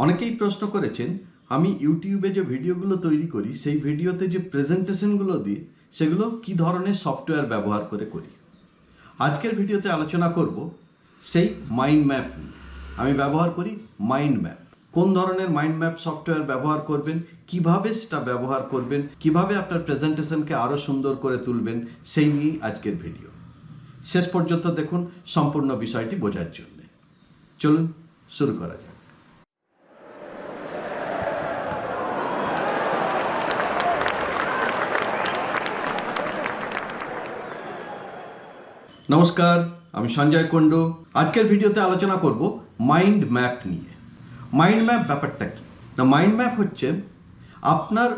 অনেকেই প্রশ্ন করেছেন আমি ইউটিউবে যে ভিডিওগুলো তৈরি করি সেই ভিডিওতে যে প্রেজেন্টেশনগুলো দিই সেগুলো কি ধরনের সফটওয়্যার ব্যবহার করে করি। আজকের ভিডিওতে আলোচনা করব সেই মাইন্ড ম্যাপ নিয়ে। আমি ব্যবহার করি মাইন্ড ম্যাপ। কোন ধরনের মাইন্ড ম্যাপ সফটওয়্যার ব্যবহার করবেন, কিভাবে সেটা ব্যবহার করবেন, কিভাবে আপনার প্রেজেন্টেশনকে আরও সুন্দর করে তুলবেন, সেই নিয়েই আজকের ভিডিও। শেষ পর্যন্ত দেখুন সম্পূর্ণ বিষয়টি বোঝার জন্য। চলুন শুরু করা যাক। নমস্কার, আমি সঞ্জয় কুণ্ডু। আজকের ভিডিওতে আলোচনা করব মাইন্ড ম্যাপ নিয়ে। মাইন্ড ম্যাপ ব্যাপারটা কি না, মাইন্ড ম্যাপ হচ্ছে আপনার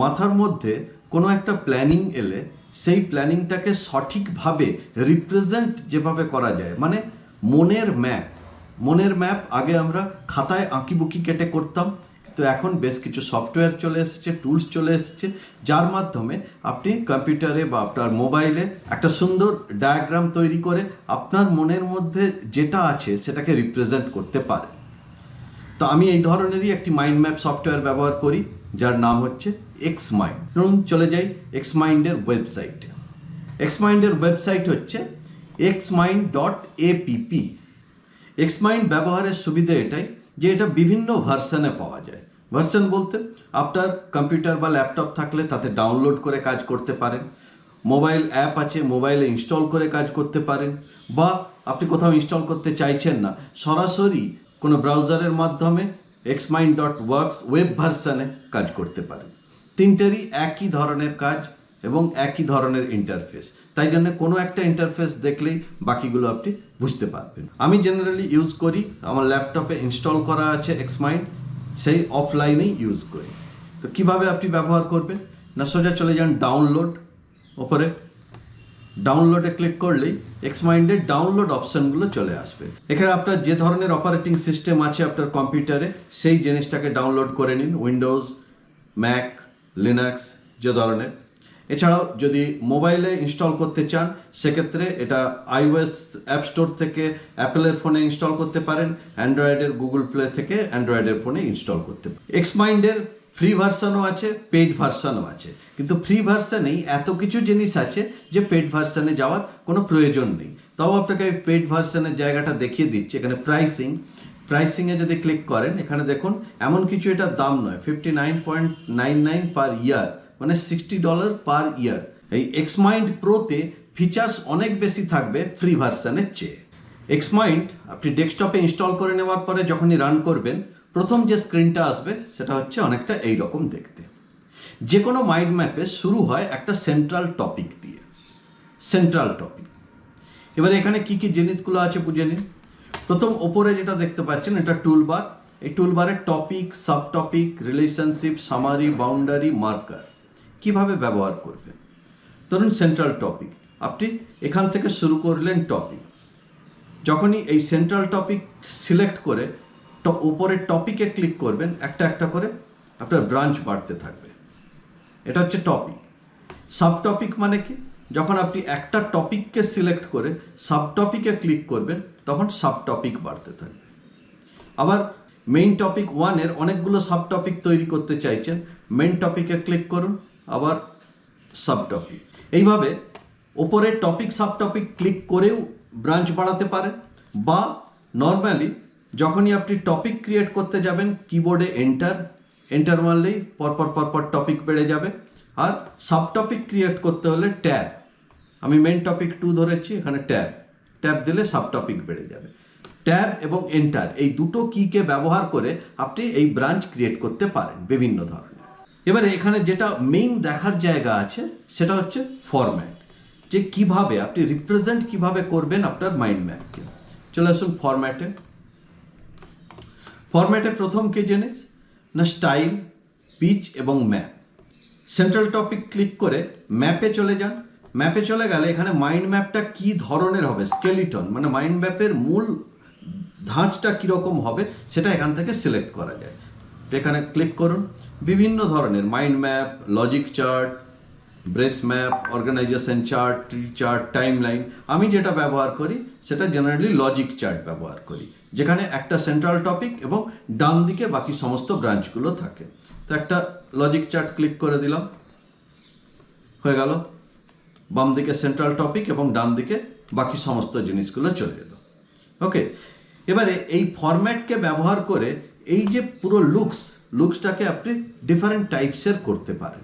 মাথার মধ্যে কোনো একটা প্ল্যানিং এলে সেই প্ল্যানিংটাকে সঠিকভাবে রিপ্রেজেন্ট যেভাবে করা যায়, মানে মনের ম্যাপ আগে আমরা খাতায় আঁকিবুকি কেটে করতাম, তো এখন বেশ কিছু সফটওয়্যার চলে এসেছে, টুলস চলে এসেছে, যার মাধ্যমে আপনি কম্পিউটারে বা আপনার মোবাইলে একটা সুন্দর ডায়াগ্রাম তৈরি করে আপনার মনের মধ্যে যেটা আছে সেটাকে রিপ্রেজেন্ট করতে পারেন। তো আমি এই ধরনেরই একটি মাইন্ড ম্যাপ সফটওয়্যার ব্যবহার করি, যার নাম হচ্ছে xmind। ধরুন চলে যাই xmind-এর ওয়েবসাইটে। xmind-এর ওয়েবসাইট হচ্ছে xmind.app। xmind ব্যবহারের সুবিধা এটাই যে এটা বিভিন্ন ভার্সনে পাওয়া যায়। ভার্সন বলতে আপনার কম্পিউটার বা ল্যাপটপ থাকলে তাতে ডাউনলোড করে কাজ করতে পারেন, মোবাইল অ্যাপ আছে মোবাইলে ইনস্টল করে কাজ করতে পারেন, বা আপনি কোথাও ইনস্টল করতে চাইছেন না, সরাসরি কোনো ব্রাউজারের মাধ্যমে xmind.works ওয়েব ভার্সনে কাজ করতে পারেন। তিনটেরই একই ধরনের কাজ এবং একই ধরনের ইন্টারফেস, তাই জন্য কোনো একটা ইন্টারফেস দেখলেই বাকিগুলো আপনি বুঝতে পারবেন। আমি জেনারেলি ইউজ করি, আমার ল্যাপটপে ইনস্টল করা আছে xmind, সেই অফলাইনেই ইউজ করি। তো কিভাবে আপনি ব্যবহার করবেন না, সোজা চলে যান ডাউনলোড, ওপরে ডাউনলোডে ক্লিক করলেই xmind-এর ডাউনলোড অপশানগুলো চলে আসবে। এখানে আপনার যে ধরনের অপারেটিং সিস্টেম আছে আপনার কম্পিউটারে সেই জিনিসটাকে ডাউনলোড করে নিন, উইন্ডোজ, ম্যাক, লিনাক্স যে ধরনের। এছাড়াও যদি মোবাইলে ইনস্টল করতে চান সেক্ষেত্রে এটা iOS অ্যাপ স্টোর থেকে অ্যাপেলের ফোনে ইনস্টল করতে পারেন, অ্যান্ড্রয়েডের গুগল প্লে থেকে অ্যান্ড্রয়েডের ফোনে ইনস্টল করতে পারেন। xmind-এর ফ্রি ভার্সানও আছে, পেইড ভার্সানও আছে, কিন্তু ফ্রি ভার্সানেই এত কিছু জিনিস আছে যে পেইড ভার্সানে যাওয়ার কোনো প্রয়োজন নেই। তাও আপনাকে পেইড ভার্সানের জায়গাটা দেখিয়ে দিচ্ছি। এখানে প্রাইসিংয়ে যদি ক্লিক করেন, এখানে দেখুন এমন কিছু এটার দাম নয়, $59.99 পার ইয়ার, মানে $60 পার ইয়ার। এই xmind প্রোতে ফিচার্স অনেক বেশি থাকবে ফ্রি ভার্সানের চেয়ে। xmind আপনি ডেস্কটপে ইনস্টল করে নেওয়ার পরে যখনই রান করবেন, প্রথম যে স্ক্রিনটা আসবে সেটা হচ্ছে অনেকটা এই রকম দেখতে। যে কোনো মাইন্ড ম্যাপে শুরু হয় একটা সেন্ট্রাল টপিক দিয়ে, সেন্ট্রাল টপিক। এবারে এখানে কি কি জিনিসগুলো আছে বুঝে নিন। প্রথম ওপরে যেটা দেখতে পাচ্ছেন এটা টুলবার। এই টুলবারে topic, sub topic, relationship, summary, boundary, marker কিভাবে ব্যবহার করবেন। ধরুন সেন্ট্রাল টপিক, আপনি এখান থেকে শুরু করলেন টপিক। যখনই এই সেন্ট্রাল টপিক সিলেক্ট করে উপরে টপিকে ক্লিক করবেন, একটা একটা করে আপনার ব্রাঞ্চ বাড়তে থাকবে। এটা হচ্ছে টপিক। সাব টপিক মানে কি, যখন আপনি একটা টপিককে সিলেক্ট করে সাব টপিকে ক্লিক করবেন তখন সাব টপিক বাড়তে থাকবে। আবার মেইন টপিক 1-এর অনেকগুলো সাব টপিক তৈরি করতে চাইছেন, মেইন টপিকে ক্লিক করুন, আবার সাব টপিক। এইভাবে ওপরে টপিক সাব টপিক ক্লিক করেও ব্রাঞ্চ বাড়াতে পারেন, বা নর্মালি যখনই আপনি টপিক ক্রিয়েট করতে যাবেন কিবোর্ডে এন্টার মারলেই পরপর টপিক বেড়ে যাবে। আর সাব টপিক ক্রিয়েট করতে হলে ট্যাব, আমি মেন টপিক 2 ধরেছি, এখানে ট্যাব দিলে সাব টপিক বেড়ে যাবে। ট্যাব এবং এন্টার এই দুটো কিকে ব্যবহার করে আপনি এই ব্রাঞ্চ ক্রিয়েট করতে পারেন বিভিন্ন ধরনের। এবারে এখানে যেটা মেইন দেখার জায়গা আছে সেটা হচ্ছে ফরম্যাট, যে কিভাবে আপনি রিপ্রেজেন্ট কিভাবে করবেন আপনার মাইন্ড ম্যাপকে। চলে আসুন ফরম্যাটে। প্রথম কি জিনিস না, স্টাইল, পিচ এবং ম্যাপ। সেন্ট্রাল টপিক ক্লিক করে ম্যাপে চলে যান। ম্যাপে চলে গেলে এখানে মাইন্ড ম্যাপটা কি ধরনের হবে, স্কেলিটন মানে মাইন্ড ম্যাপের মূল ধাঁচটা কীরকম হবে সেটা এখান থেকে সিলেক্ট করা যায়। এখানে ক্লিক করুন, বিভিন্ন ধরনের mind map, logic chart, brace map, organisation chart, tree chart, timeline. আমি যেটা ব্যবহার করি সেটা জেনারেলি লজিক চার্ট ব্যবহার করি, যেখানে একটা সেন্ট্রাল টপিক এবং ডান দিকে বাকি সমস্ত ব্রাঞ্চগুলো থাকে। তো একটা লজিক চার্ট ক্লিক করে দিলাম, হয়ে গেল। বাম দিকে সেন্ট্রাল টপিক এবং ডান দিকে বাকি সমস্ত জিনিসগুলো চলে এলো। ওকে, এবারে এই ফরম্যাটকে ব্যবহার করে এই যে পুরো লুকসটাকে আপনি ডিফারেন্ট টাইপসের করতে পারেন।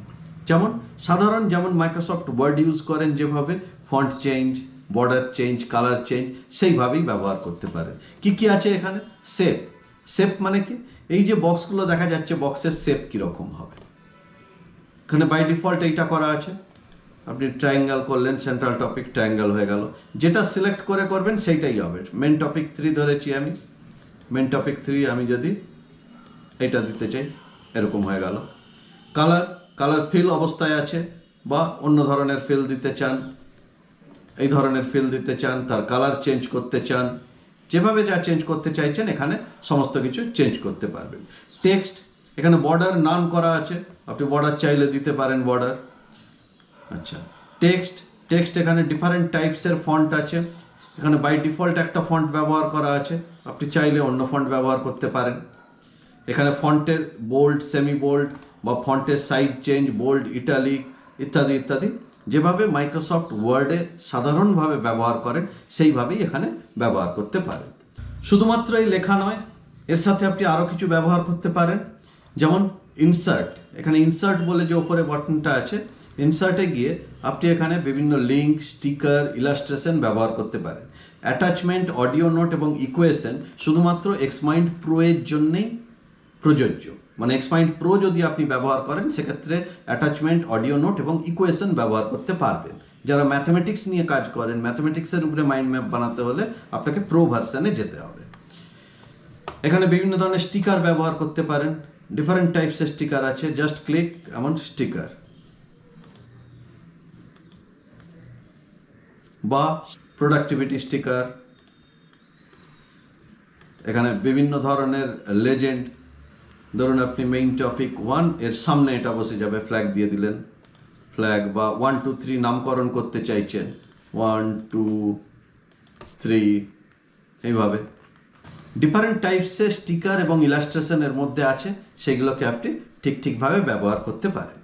যেমন মাইক্রোসফট ওয়ার্ড ইউজ করেন যেভাবে, font change, border change, colour change, সেইভাবেই ব্যবহার করতে পারেন। কি আছে এখানে? শেপ মানে কি? এই যে বক্সগুলো দেখা যাচ্ছে, বক্সের শেপ কীরকম হবে। এখানে বাই ডিফল্ট এইটা করা আছে। আপনি ট্রায়াঙ্গেল করলেন, সেন্ট্রাল টপিক ট্রায়াঙ্গেল হয়ে গেল। যেটা সিলেক্ট করে করবেন সেইটাই হবে। মেন টপিক 3 ধরেছি আমি, মেন টপিক 3 আমি যদি এটা দিতে চাই, এরকম হয়ে গেল। কালার ফিল অবস্থায় আছে, বা অন্য ধরনের ফিল দিতে চান, এই ধরনের ফিল দিতে চান, তার কালার চেঞ্জ করতে চান, যেভাবে যা চেঞ্জ করতে চাইছেন এখানে সমস্ত কিছু চেঞ্জ করতে পারবেন। টেক্সট, এখানে বর্ডার নান করা আছে, আপনি বর্ডার চাইলে দিতে পারেন বর্ডার। আচ্ছা, টেক্সট এখানে ডিফারেন্ট টাইপসের ফন্ট আছে। এখানে বাই ডিফল্ট একটা ফন্ট ব্যবহার করা আছে, আপনি চাইলে অন্য ফন্ট ব্যবহার করতে পারেন। এখানে ফন্টের বোল্ড, সেমি বোল্ড বা ফন্টের সাইজ চেঞ্জ, বোল্ড, ইটালিক ইত্যাদি ইত্যাদি, যেভাবে মাইক্রোসফট ওয়ার্ডে সাধারণভাবে ব্যবহার করেন সেইভাবেই এখানে ব্যবহার করতে পারেন। শুধুমাত্র এই লেখা নয়, এর সাথে আপনি আরও কিছু ব্যবহার করতে পারেন। যেমন ইনসার্ট, এখানে ইনসার্ট বলে যে ওপরে বাটনটা আছে, ইনসার্টে গিয়ে আপনি এখানে বিভিন্ন লিঙ্ক, স্টিকার, ইলাস্ট্রেশন ব্যবহার করতে পারেন। অ্যাটাচমেন্ট, অডিও নোট এবং ইকুয়েশন শুধুমাত্র xmind Pro এর জন্যেই প্রযোজ্য। মানে xmind Pro যদি আপনি ব্যবহার করেন সেক্ষেত্রে অ্যাটাচমেন্ট, অডিও নোট এবং ইকুয়েশন ব্যবহার করতে পারবেন। যারা ম্যাথমেটিক্স নিয়ে কাজ করেন, ম্যাথমেটিক্সের উপরে মাইন্ড ম্যাপ বানাতে হলে আপনাকে প্রো ভার্সনে যেতে হবে। এখানে বিভিন্ন ধরনের স্টিকার ব্যবহার করতে পারেন, ডিফারেন্ট টাইপসের স্টিকার আছে। জাস্ট ক্লিক, এমন স্টিকার বা প্রোডাক্টিভিটি স্টিকার। এখানে বিভিন্ন ধরনের লেজেন্ড, ধরুন আপনি মেইন টপিক 1 এর সামনে এটা বসে যাবে, ফ্ল্যাগ দিয়ে দিলেন, ফ্ল্যাগ বা 1 2 3 নামকরণ করতে চাইছেন, 1 2 3 এইভাবে ডিফারেন্ট টাইপসের স্টিকার এবং ইলাস্ট্রেশনের মধ্যে আছে, সেগুলোকে আপনি ঠিকভাবে ব্যবহার করতে পারেন।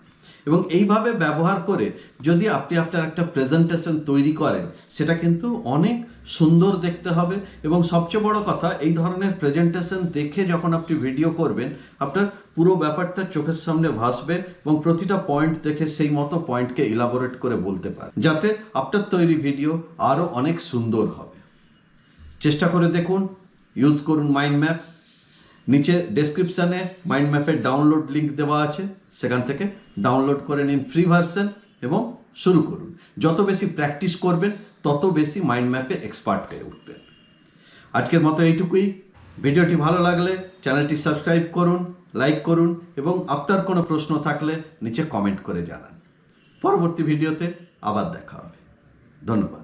এবং এইভাবে ব্যবহার করে যদি আপনি আপনার একটা প্রেজেন্টেশন তৈরি করেন, সেটা কিন্তু অনেক সুন্দর দেখতে হবে। এবং সবচেয়ে বড় কথা, এই ধরনের প্রেজেন্টেশন দেখে যখন আপনি ভিডিও করবেন, আপনার পুরো ব্যাপারটা চোখের সামনে ভাসবে এবং প্রতিটা পয়েন্ট দেখে সেই মতো পয়েন্টকে ইলাবোরেট করে বলতে পারেন, যাতে আপনার তৈরি ভিডিও আরও অনেক সুন্দর হবে। চেষ্টা করে দেখুন, ইউজ করুন মাইন্ড ম্যাপ। নিচে ডেসক্রিপশানে মাইন্ড ম্যাপের ডাউনলোড লিঙ্ক দেওয়া আছে, সেখান থেকে ডাউনলোড করে নিন ফ্রি ভার্সন এবং শুরু করুন। যত বেশি প্র্যাকটিস করবেন তত বেশি মাইন্ড ম্যাপে এক্সপার্ট হয়ে উঠবেন। আজকের মতো এইটুকুই। ভিডিওটি ভালো লাগলে চ্যানেলটি সাবস্ক্রাইব করুন, লাইক করুন এবং আপনার কোনো প্রশ্ন থাকলে নিচে কমেন্ট করে জানান। পরবর্তী ভিডিওতে আবার দেখা হবে। ধন্যবাদ।